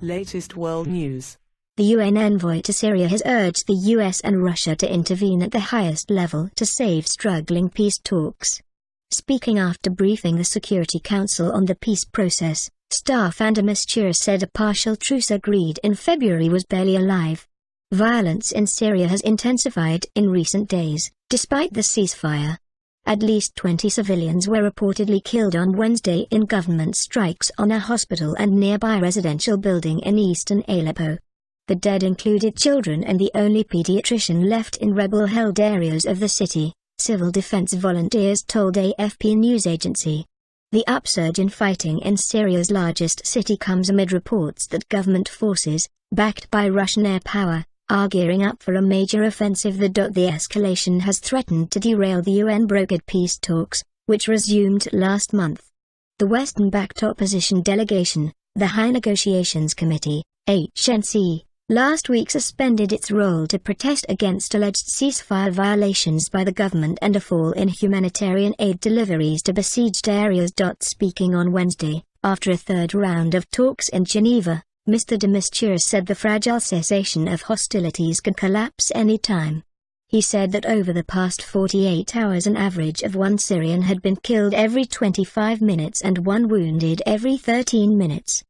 Latest world news. The UN envoy to Syria has urged the US and Russia to intervene at the highest level to save struggling peace talks. Speaking after briefing the Security Council on the peace process, Staffan de Mistura said a partial truce agreed in February was barely alive. Violence in Syria has intensified in recent days, despite the ceasefire. At least 20 civilians were reportedly killed on Wednesday in government strikes on a hospital and nearby residential building in eastern Aleppo. The dead included children and the only pediatrician left in rebel-held areas of the city, civil defense volunteers told AFP news agency. The upsurge in fighting in Syria's largest city comes amid reports that government forces, backed by Russian air power, are gearing up for a major offensive. The escalation has threatened to derail the UN-brokered peace talks, which resumed last month. The Western-backed opposition delegation, the High Negotiations Committee, HNC, last week suspended its role to protest against alleged ceasefire violations by the government and a fall in humanitarian aid deliveries to besieged areas. Speaking on Wednesday, after a third round of talks in Geneva, Mr. de Mistura said the fragile cessation of hostilities could collapse any time. He said that over the past 48 hours an average of 1 Syrian had been killed every 25 minutes and 1 wounded every 13 minutes.